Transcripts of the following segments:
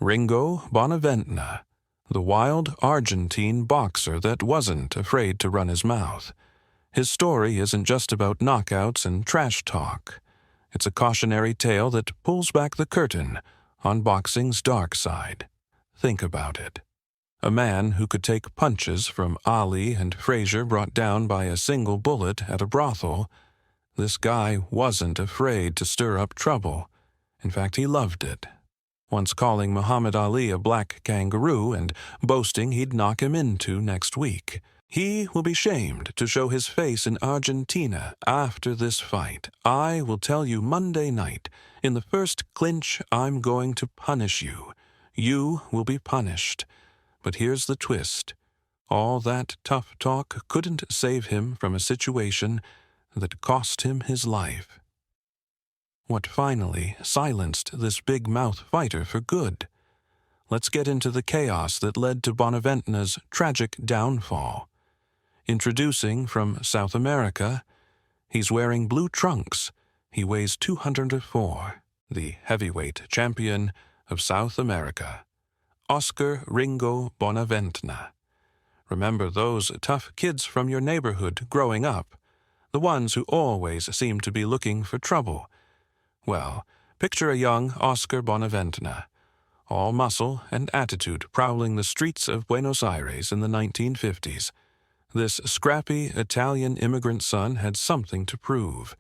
Ringo Bonavena, the wild Argentine boxer that wasn't afraid to run his mouth. His story isn't just about knockouts and trash talk. It's a cautionary tale that pulls back the curtain on boxing's dark side. Think about it. A man who could take punches from Ali and Frazier brought down by a single bullet at a brothel. This guy wasn't afraid to stir up trouble. In fact, he loved it. Once calling Muhammad Ali a black kangaroo and boasting he'd knock him into next week. He will be shamed to show his face in Argentina after this fight. I will tell you Monday night, in the first clinch, I'm going to punish you. You will be punished. But here's the twist. All that tough talk couldn't save him from a situation that cost him his life. What finally silenced this big-mouth fighter for good? Let's get into the chaos that led to Bonavena's tragic downfall. Introducing from South America, he's wearing blue trunks. He weighs 204, the heavyweight champion of South America, Oscar Ringo Bonavena. Remember those tough kids from your neighborhood growing up, the ones who always seem to be looking for trouble. Well, picture a young Oscar Bonavena, all muscle and attitude, prowling the streets of Buenos Aires in the 1950s. This scrappy Italian immigrant son had something to prove,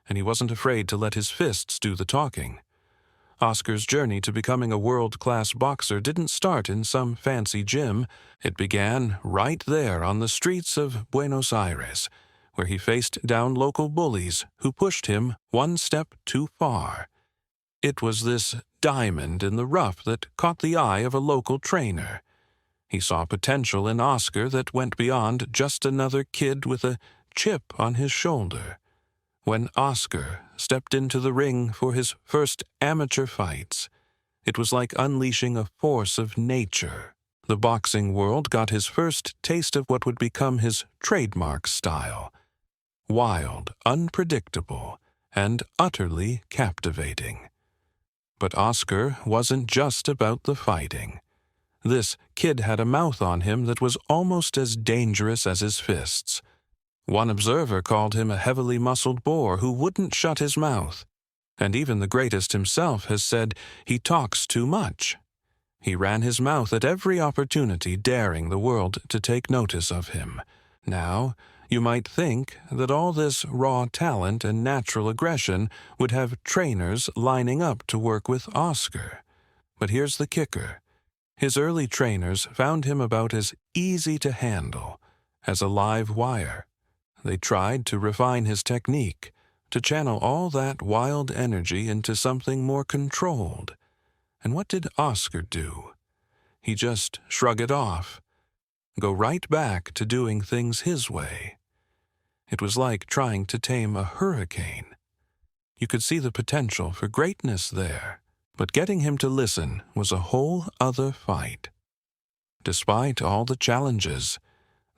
and he wasn't afraid to let his fists do the talking. Oscar's journey to becoming a world-class boxer didn't start in some fancy gym. It began right there on the streets of Buenos Aires, where he faced down local bullies who pushed him one step too far. It was this diamond in the rough that caught the eye of a local trainer. He saw potential in Oscar that went beyond just another kid with a chip on his shoulder. When Oscar stepped into the ring for his first amateur fights, it was like unleashing a force of nature. The boxing world got his first taste of what would become his trademark style. Wild, unpredictable, and utterly captivating. But Oscar wasn't just about the fighting. This kid had a mouth on him that was almost as dangerous as his fists. One observer called him a heavily muscled boar who wouldn't shut his mouth, and even the greatest himself has said he talks too much. He ran his mouth at every opportunity, daring the world to take notice of him. Now, you might think that all this raw talent and natural aggression would have trainers lining up to work with Oscar. But here's the kicker. His early trainers found him about as easy to handle as a live wire. They tried to refine his technique, to channel all that wild energy into something more controlled. And what did Oscar do? He just shrug it off, go right back to doing things his way. It was like trying to tame a hurricane. You could see the potential for greatness there, but getting him to listen was a whole other fight. Despite all the challenges,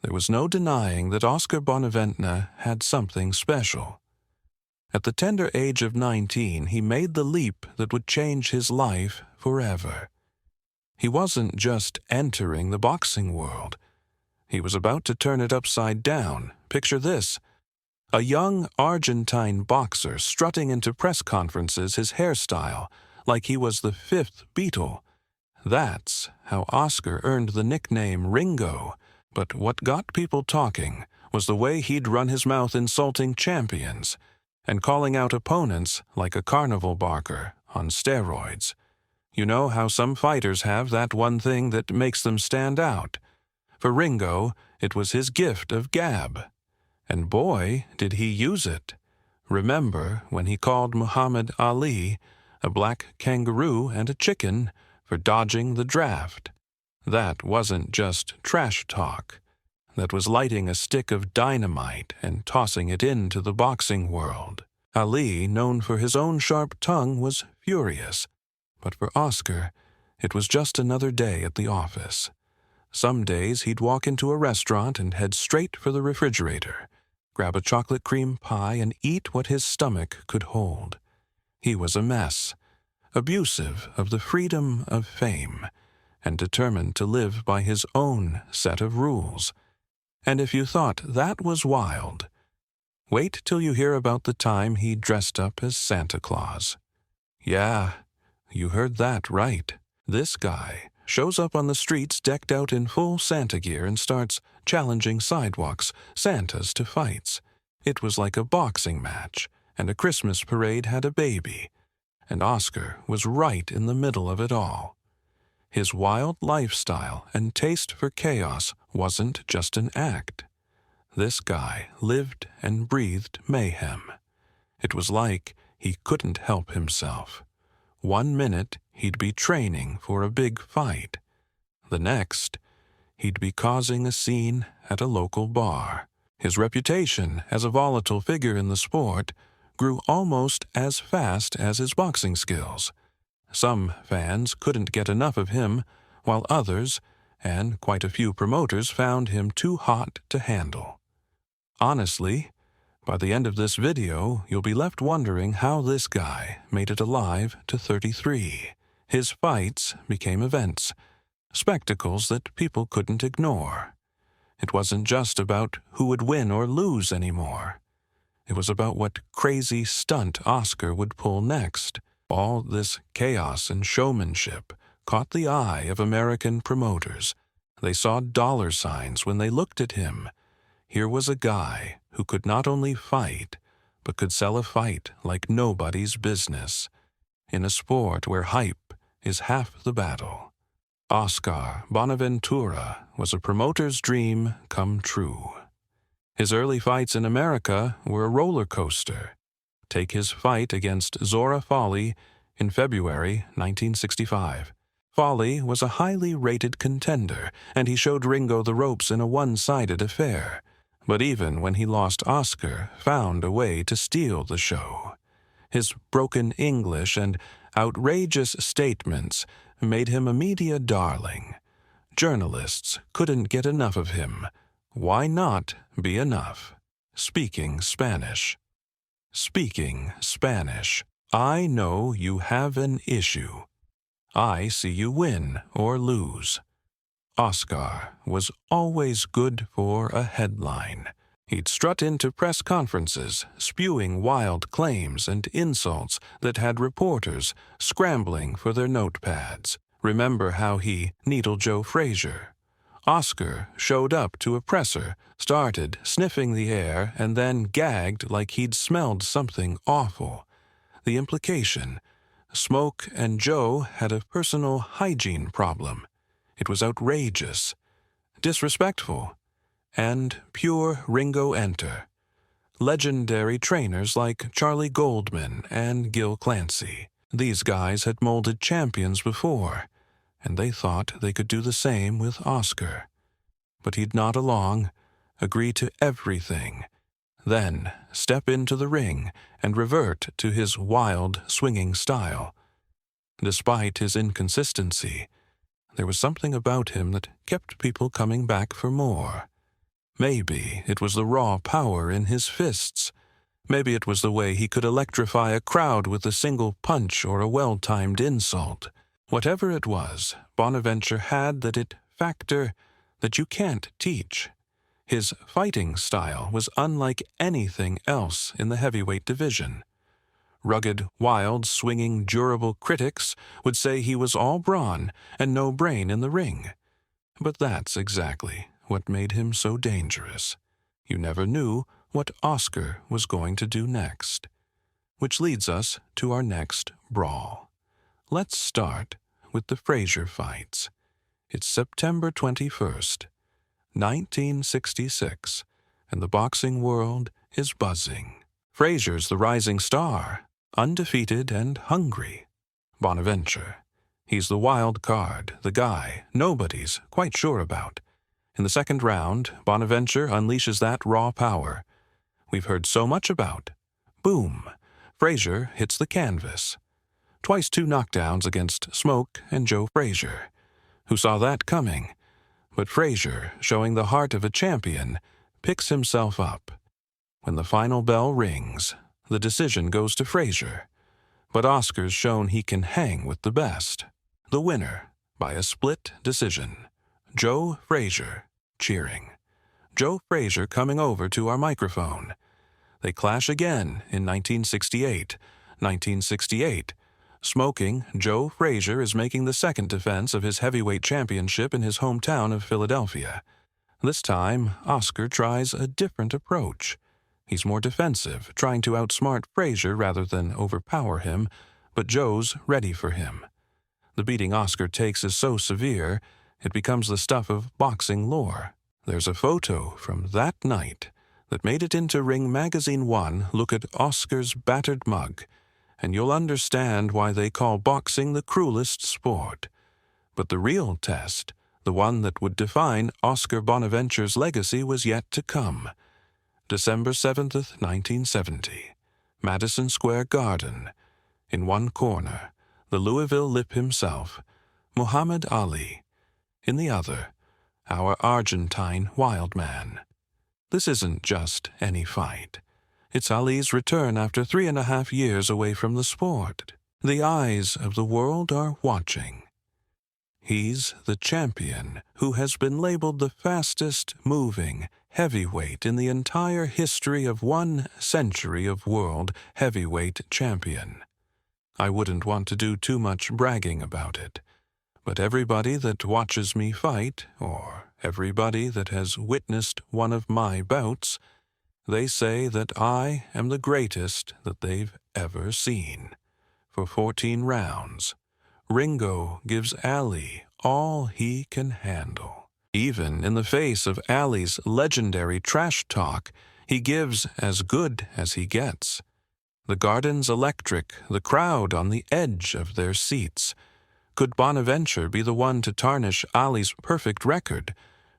there was no denying that Oscar Bonavena had something special. At the tender age of 19, he made the leap that would change his life forever. He wasn't just entering the boxing world. He was about to turn it upside down. Picture this. A young Argentine boxer strutting into press conferences his hairstyle like he was the fifth Beatle. That's how Oscar earned the nickname Ringo. But what got people talking was the way he'd run his mouth insulting champions and calling out opponents like a carnival barker on steroids. You know how some fighters have that one thing that makes them stand out. For Ringo, it was his gift of gab. And boy, did he use it. Remember when he called Muhammad Ali a black kangaroo and a chicken for dodging the draft? That wasn't just trash talk. That was lighting a stick of dynamite and tossing it into the boxing world. Ali, known for his own sharp tongue, was furious. But for Oscar, it was just another day at the office. Some days he'd walk into a restaurant and head straight for the refrigerator, grab a chocolate cream pie and eat what his stomach could hold. He was a mess. abusive of the freedom of fame, and determined to live by his own set of rules. And if you thought that was wild, wait till you hear about the time he dressed up as Santa Claus. Yeah, you heard that right. This guy shows up on the streets decked out in full Santa gear and starts challenging sidewalks Santas to fights. It was like a boxing match, and a Christmas parade had a baby, and Oscar was right in the middle of it all. His wild lifestyle and taste for chaos wasn't just an act. This guy lived and breathed mayhem. It was like he couldn't help himself. 1 minute, he'd be training for a big fight. The next, he'd be causing a scene at a local bar. His reputation as a volatile figure in the sport grew almost as fast as his boxing skills. Some fans couldn't get enough of him, while others, and quite a few promoters, found him too hot to handle. Honestly, by the end of this video, you'll be left wondering how this guy made it alive to 33. His fights became events, spectacles that people couldn't ignore. It wasn't just about who would win or lose anymore. It was about what crazy stunt Oscar would pull next. All this chaos and showmanship caught the eye of American promoters. They saw dollar signs when they looked at him. Here was a guy who could not only fight, but could sell a fight like nobody's business, in a sport where hype is half the battle. Oscar Bonaventura was a promoter's dream come true. His early fights in America were a roller coaster. Take his fight against Zora Folley in February 1965. Folley was a highly rated contender, and he showed Ringo the ropes in a one-sided affair. But even when he lost, Oscar found a way to steal the show. His broken English and outrageous statements made him a media darling. Journalists couldn't get enough of him. Why not be enough? Speaking Spanish. Speaking Spanish. I know you have an issue. I see you win or lose. Oscar was always good for a headline. He'd strut into press conferences, spewing wild claims and insults that had reporters scrambling for their notepads. Remember how he needled Joe Frazier? Oscar showed up to a presser, started sniffing the air, and then gagged like he'd smelled something awful. The implication: Smoke and Joe had a personal hygiene problem. It was outrageous, disrespectful, and pure Ringo enter. Legendary trainers like Charlie Goldman and Gil Clancy. These guys had molded champions before, and they thought they could do the same with Oscar. But he'd nod along, agree to everything, then step into the ring and revert to his wild, swinging style. Despite his inconsistency, there was something about him that kept people coming back for more. Maybe it was the raw power in his fists. Maybe it was the way he could electrify a crowd with a single punch or a well-timed insult. Whatever it was, Bonaventure had that factor that you can't teach. His fighting style was unlike anything else in the heavyweight division. Rugged, wild, swinging, durable critics would say he was all brawn and no brain in the ring. But that's exactly what made him so dangerous. You never knew what Oscar was going to do next. Which leads us to our next brawl. Let's start with the Frazier fights. It's September 21st, 1966, and the boxing world is buzzing. Frazier's the rising star, undefeated and hungry. Bonaventure. He's the wild card, the guy nobody's quite sure about. In the second round, Bonaventure unleashes that raw power we've heard so much about. Boom! Frazier hits the canvas. Twice 2 knockdowns against Smoke and Joe Frazier. Who saw that coming? But Frazier, showing the heart of a champion, picks himself up. When the final bell rings, the decision goes to Frazier. But Oscar's shown he can hang with the best. The winner, by a split decision, Joe Frazier, cheering. Joe Frazier coming over to our microphone. They clash again in 1968. 1968. Smoking, Joe Frazier is making the second defense of his heavyweight championship in his hometown of Philadelphia. This time, Oscar tries a different approach. He's more defensive, trying to outsmart Frazier rather than overpower him, but Joe's ready for him. The beating Oscar takes is so severe, it becomes the stuff of boxing lore. There's a photo from that night that made it into Ring Magazine 1. Look at Oscar's battered mug, and you'll understand why they call boxing the cruelest sport. But the real test, the one that would define Oscar Bonaventure's legacy, was yet to come. December 7th, 1970, Madison Square Garden. In one corner, the Louisville Lip himself, Muhammad Ali. In the other, our Argentine wild man. This isn't just any fight. It's Ali's return after 3.5 years away from the sport. The eyes of the world are watching. He's the champion who has been labeled the fastest-moving heavyweight in the entire history of 1 century of world heavyweight champion. I wouldn't want to do too much bragging about it, but everybody that watches me fight, or everybody that has witnessed one of my bouts, they say that I am the greatest that they've ever seen. For 14 rounds, Ringo gives Ali all he can handle. Even in the face of Ali's legendary trash talk, he gives as good as he gets. The garden's electric, the crowd on the edge of their seats. Could Bonaventure be the one to tarnish Ali's perfect record?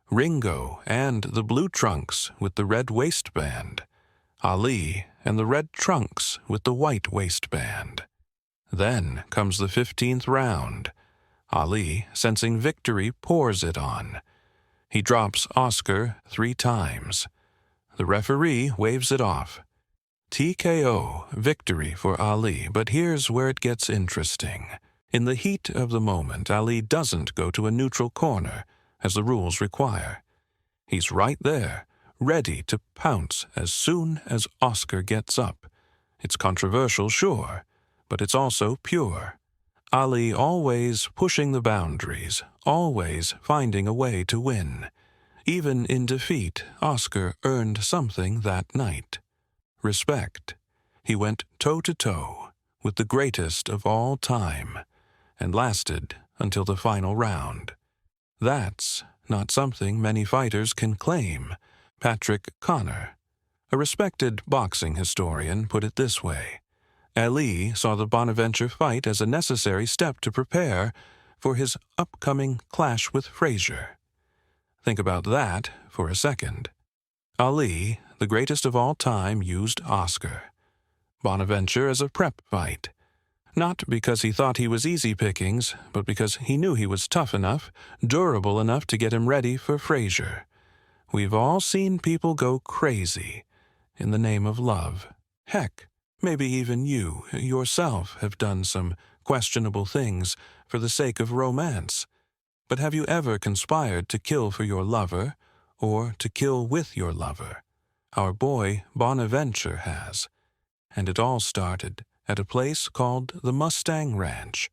Ringo and the blue trunks with the red waistband. Ali and the red trunks with the white waistband. Then comes the 15th round. Ali, sensing victory, pours it on. He drops Oscar 3 times. The referee waves it off. TKO, victory for Ali, but here's where it gets interesting. In the heat of the moment, Ali doesn't go to a neutral corner, as the rules require. He's right there, ready to pounce as soon as Oscar gets up. It's controversial, sure, but it's also pure. Ali always pushing the boundaries, always finding a way to win. Even in defeat, Oscar earned something that night. Respect. He went toe-to-toe with the greatest of all time, and lasted until the final round. That's not something many fighters can claim. Patrick Connor, a respected boxing historian, put it this way. Ali saw the Bonaventure fight as a necessary step to prepare for his upcoming clash with Frazier. Think about that for a second. Ali, the greatest of all time, used Oscar. Bonaventure as a prep fight. Not because he thought he was easy pickings, but because he knew he was tough enough, durable enough to get him ready for Frazier. We've all seen people go crazy in the name of love. Heck, maybe even you, yourself, have done some questionable things for the sake of romance. But have you ever conspired to kill for your lover, or to kill with your lover? Our boy Bonaventure has. And it all started at a place called the Mustang Ranch.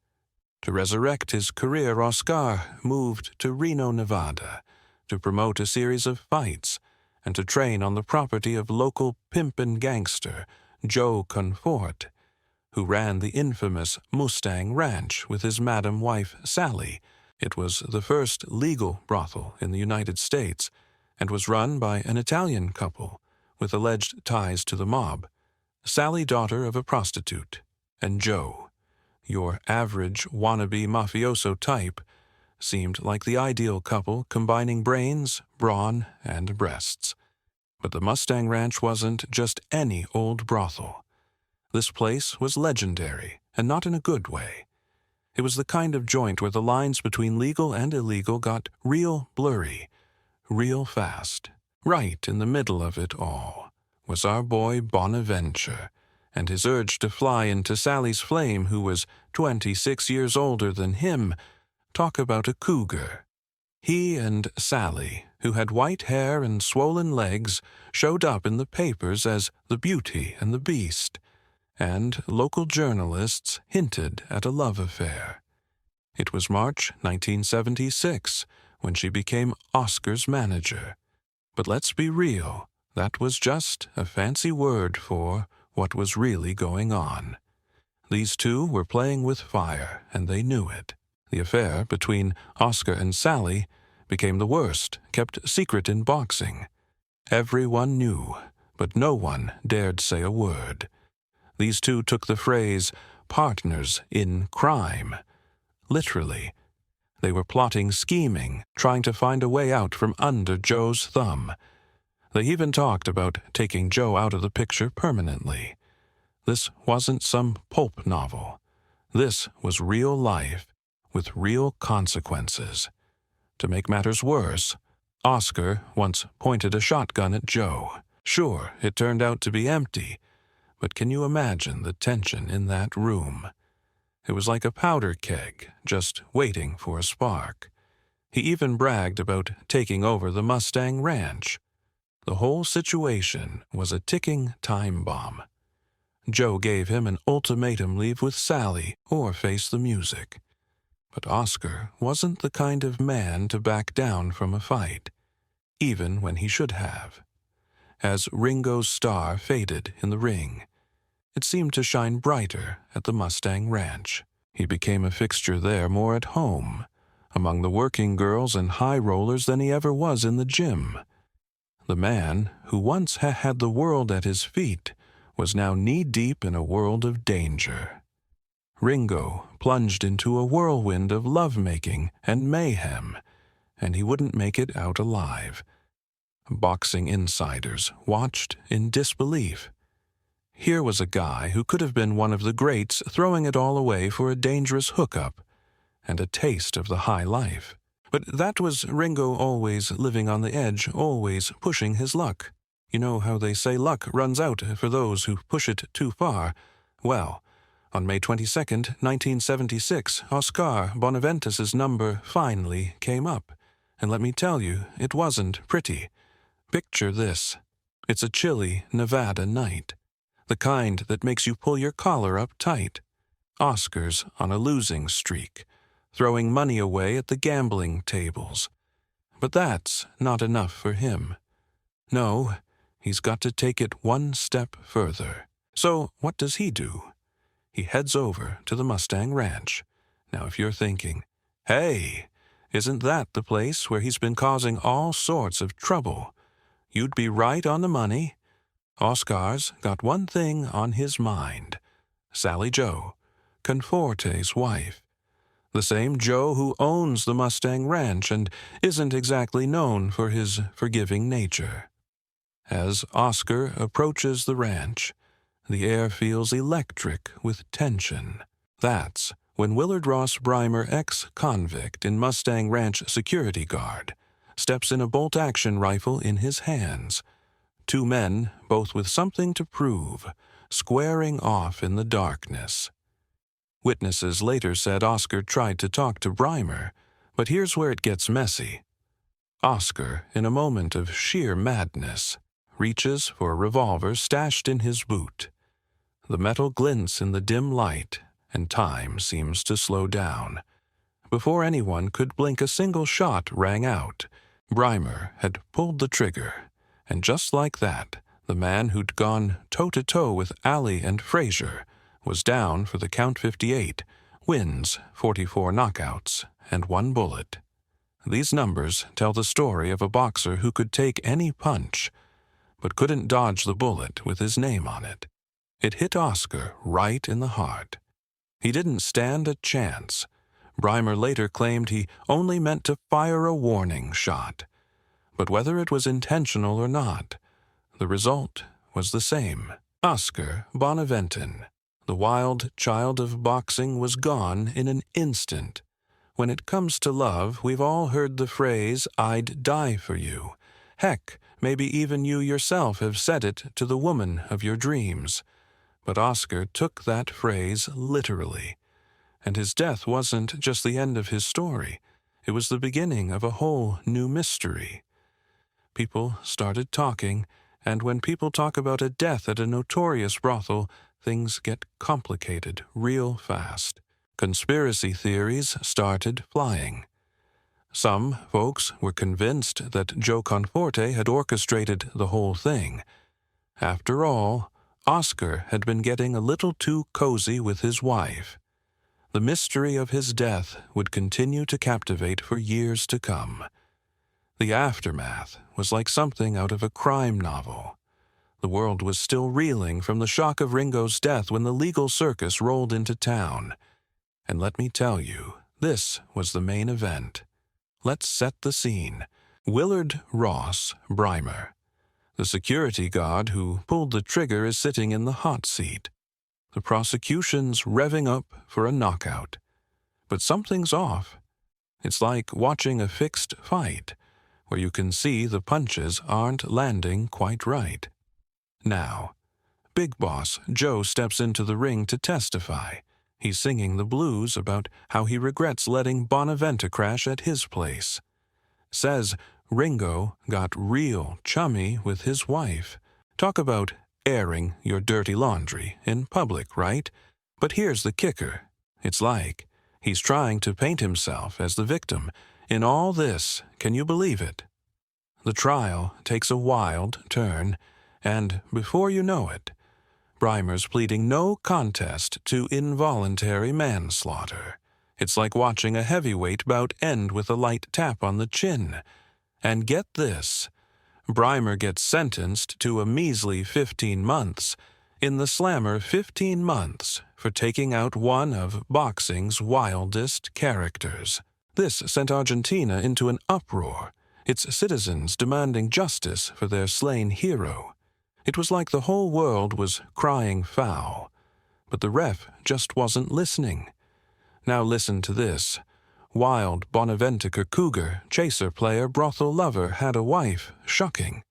To resurrect his career, Oscar moved to Reno, Nevada, to promote a series of fights and to train on the property of local pimp and gangster Joe Comfort, who ran the infamous Mustang Ranch with his madam wife Sally. It was the first legal brothel in the United States and was run by an Italian couple with alleged ties to the mob. Sally, daughter of a prostitute, and Joe, your average wannabe mafioso type, seemed like the ideal couple combining brains, brawn, and breasts. But the Mustang Ranch wasn't just any old brothel. This place was legendary, and not in a good way. It was the kind of joint where the lines between legal and illegal got real blurry, real fast. Right in the middle of it all was our boy Bonaventure, and his urge to fly into Sally's flame, who was 26 years older than him. Talk about a cougar. He and Sally, who had white hair and swollen legs, showed up in the papers as the Beauty and the Beast, and local journalists hinted at a love affair. It was March 1976 when she became Oscar's manager. But let's be real, that was just a fancy word for what was really going on. These two were playing with fire, and they knew it. The affair between Oscar and Sally became the worst kept secret in boxing. Everyone knew, but no one dared say a word. These two took the phrase partners in crime literally. They were plotting, scheming, trying to find a way out from under Joe's thumb. They even talked about taking Joe out of the picture permanently. This wasn't some pulp novel. This was real life, with real consequences. To make matters worse, Oscar once pointed a shotgun at Joe. Sure, it turned out to be empty, but can you imagine the tension in that room? It was like a powder keg, just waiting for a spark. He even bragged about taking over the Mustang Ranch. The whole situation was a ticking time bomb. Joe gave him an ultimatum: leave with Sally or face the music. But Oscar wasn't the kind of man to back down from a fight, even when he should have. As Ringo's star faded in the ring, it seemed to shine brighter at the Mustang Ranch. He became a fixture there more at home, among the working girls and high rollers, than he ever was in the gym. The man who once had the world at his feet was now knee-deep in a world of danger. Ringo plunged into a whirlwind of lovemaking and mayhem, and he wouldn't make it out alive. Boxing insiders watched in disbelief. Here was a guy who could have been one of the greats throwing it all away for a dangerous hookup and a taste of the high life. But that was Ringo, always living on the edge, always pushing his luck. You know how they say luck runs out for those who push it too far? Well, on May 22nd, 1976, Oscar Bonaventus's number finally came up. And let me tell you, it wasn't pretty. Picture this. It's a chilly Nevada night, the kind that makes you pull your collar up tight. Oscar's on a losing streak, throwing money away at the gambling tables. But that's not enough for him. No, he's got to take it one step further. So what does he do? He heads over to the Mustang Ranch. Now if you're thinking, hey, isn't that the place where he's been causing all sorts of trouble? You'd be right on the money. Oscar's got one thing on his mind. Sally Joe, Conforte's wife. The same Joe who owns the Mustang Ranch and isn't exactly known for his forgiving nature. As Oscar approaches the ranch, the air feels electric with tension. That's when Willard Ross Brymer, ex-convict in Mustang Ranch security guard, steps in, a bolt-action rifle in his hands. Two men, both with something to prove, squaring off in the darkness. Witnesses later said Oscar tried to talk to Brymer, but here's where it gets messy. Oscar, in a moment of sheer madness, reaches for a revolver stashed in his boot. The metal glints in the dim light, and time seems to slow down. Before anyone could blink, a single shot rang out. Brymer had pulled the trigger, and just like that, the man who'd gone toe-to-toe with Alley and Frazier was down for the count 58, wins 44 knockouts, and 1 bullet. These numbers tell the story of a boxer who could take any punch, but couldn't dodge the bullet with his name on it. It hit Oscar right in the heart. He didn't stand a chance. Brymer later claimed he only meant to fire a warning shot. But whether it was intentional or not, the result was the same. Oscar Bonavena, the wild child of boxing, was gone in an instant. When it comes to love, we've all heard the phrase, "I'd die for you." Heck, maybe even you yourself have said it to the woman of your dreams. But Oscar took that phrase literally, and his death wasn't just the end of his story. It was the beginning of a whole new mystery. People started talking, and when people talk about a death at a notorious brothel, things get complicated real fast. Conspiracy theories started flying. Some folks were convinced that Joe Conforte had orchestrated the whole thing. After all, Oscar had been getting a little too cozy with his wife. The mystery of his death would continue to captivate for years to come. The aftermath was like something out of a crime novel. The world was still reeling from the shock of Ringo's death when the legal circus rolled into town. And let me tell you, this was the main event. Let's set the scene. Willard Ross Brymer, the security guard who pulled the trigger, is sitting in the hot seat. The prosecution's revving up for a knockout. But something's off. It's like watching a fixed fight, where you can see the punches aren't landing quite right. Now, Big Boss Joe steps into the ring to testify. He's singing the blues about how he regrets letting Bonavena crash at his place. Says Ringo got real chummy with his wife. Talk about airing your dirty laundry in public, right? But here's the kicker. It's like he's trying to paint himself as the victim. In all this, can you believe it? The trial takes a wild turn, and before you know it, Brymer's pleading no contest to involuntary manslaughter. It's like watching a heavyweight bout end with a light tap on the chin. And get this, Brymer gets sentenced to a measly 15 months. In the slammer, 15 months for taking out one of boxing's wildest characters. This sent Argentina into an uproar, its citizens demanding justice for their slain hero. It was like the whole world was crying foul, but the ref just wasn't listening. Now listen to this. Wild Bonavena cougar, chaser player, brothel lover had a wife, shocking.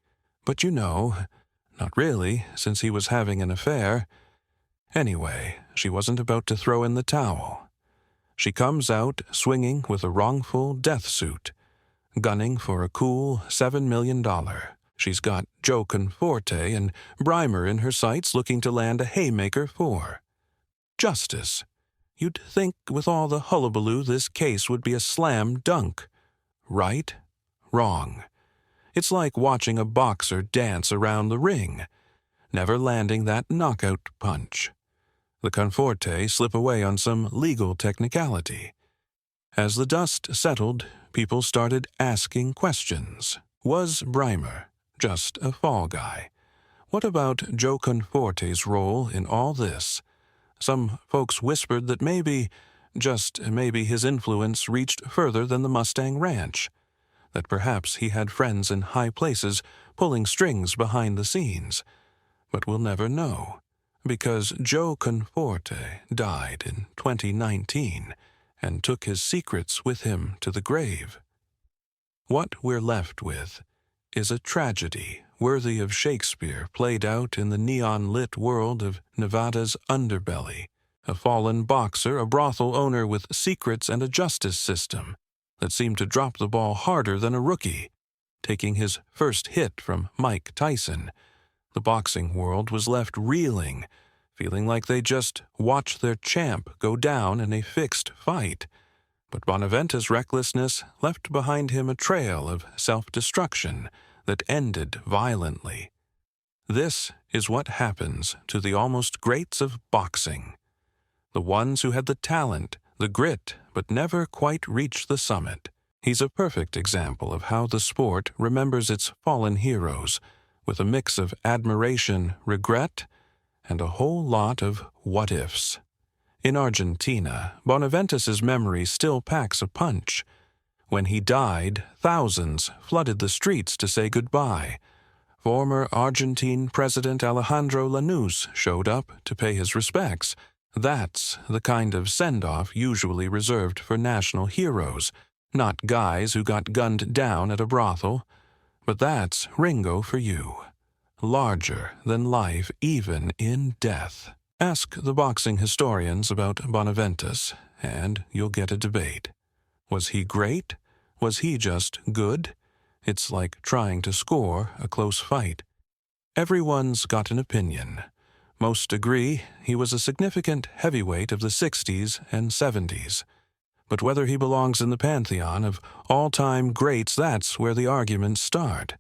But you know, not really, since he was having an affair. Anyway, she wasn't about to throw in the towel. She comes out swinging with a wrongful death suit, gunning for a cool $7 million. She's got Joe Conforte and Brymer in her sights looking to land a haymaker for justice. You'd think with all the hullabaloo this case would be a slam dunk. Right? Wrong. It's like watching a boxer dance around the ring, never landing that knockout punch. The Conforte slip away on some legal technicality. As the dust settled, people started asking questions. Was Brymer just a fall guy? What about Joe Conforte's role in all this? Some folks whispered that maybe, just maybe, his influence reached further than the Mustang Ranch, that perhaps he had friends in high places pulling strings behind the scenes. But we'll never know, because Joe Conforte died in 2019 and took his secrets with him to the grave. What we're left with is a tragedy worthy of Shakespeare played out in the neon-lit world of Nevada's underbelly. A fallen boxer, a brothel owner with secrets and a justice system that seemed to drop the ball harder than a rookie. Taking his first hit from Mike Tyson, the boxing world was left reeling, feeling like they just watched their champ go down in a fixed fight. But Bonavena's recklessness left behind him a trail of self-destruction that ended violently. This is what happens to the almost greats of boxing. The ones who had the talent, the grit, but never quite reached the summit. He's a perfect example of how the sport remembers its fallen heroes, with a mix of admiration, regret, and a whole lot of what-ifs. In Argentina, Bonaventus's memory still packs a punch. When he died, thousands flooded the streets to say goodbye. Former Argentine President Alejandro Lanús showed up to pay his respects. That's the kind of send-off usually reserved for national heroes, not guys who got gunned down at a brothel. But that's Ringo for you. Larger than life even in death. Ask the boxing historians about Bonaventus, and you'll get a debate. Was he great? Was he just good? It's like trying to score a close fight. Everyone's got an opinion. Most agree he was a significant heavyweight of the 60s and 70s. But whether he belongs in the pantheon of all-time greats, that's where the arguments start.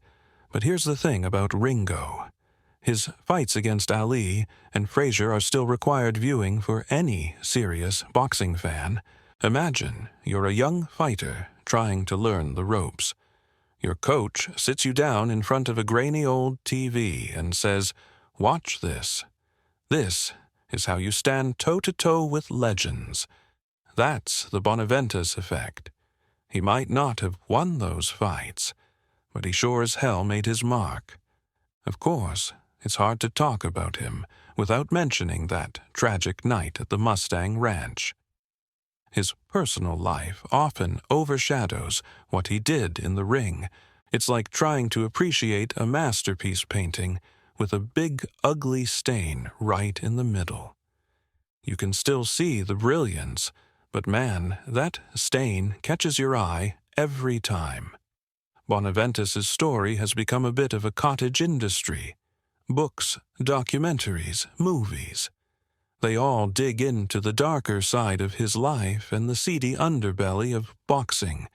But here's the thing about Ringo. His fights against Ali and Frazier are still required viewing for any serious boxing fan. Imagine you're a young fighter trying to learn the ropes. Your coach sits you down in front of a grainy old TV and says, "Watch this. This is how you stand toe-to-toe with legends." That's the Bonaventus effect. He might not have won those fights, but he sure as hell made his mark. Of course, it's hard to talk about him without mentioning that tragic night at the Mustang Ranch. His personal life often overshadows what he did in the ring. It's like trying to appreciate a masterpiece painting with a big, ugly stain right in the middle. You can still see the brilliance, but man, that stain catches your eye every time. Bonaventus's story has become a bit of a cottage industry. Books, documentaries, movies. They all dig into the darker side of his life and the seedy underbelly of boxing.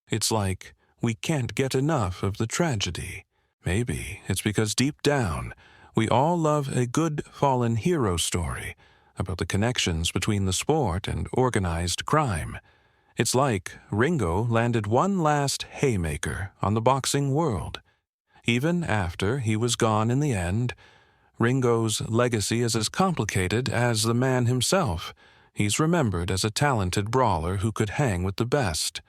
It's like we can't get enough of the tragedy. Maybe it's because deep down, we all love a good fallen hero story about the connections between the sport and organized crime. It's like Ringo landed one last haymaker on the boxing world. Even after he was gone in the end, Ringo's legacy is as complicated as the man himself. He's remembered as a talented brawler who could hang with the best,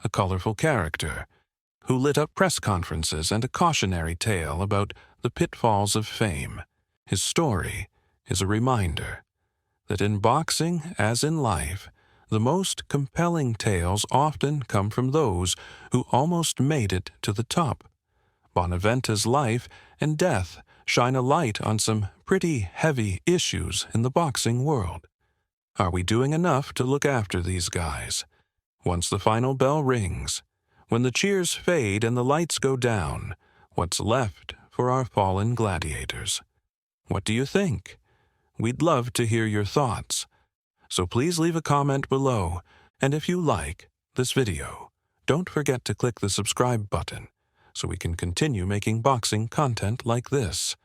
a colorful character who lit up press conferences, and a cautionary tale about the pitfalls of fame. His story is a reminder that in boxing, as in life, the most compelling tales often come from those who almost made it to the top. Bonaventu's life and death shine a light on some pretty heavy issues in the boxing world. Are we doing enough to look after these guys? Once the final bell rings, when the cheers fade and the lights go down, what's left for our fallen gladiators? What do you think? We'd love to hear your thoughts. So please leave a comment below, and if you like this video, don't forget to click the subscribe button so we can continue making boxing content like this.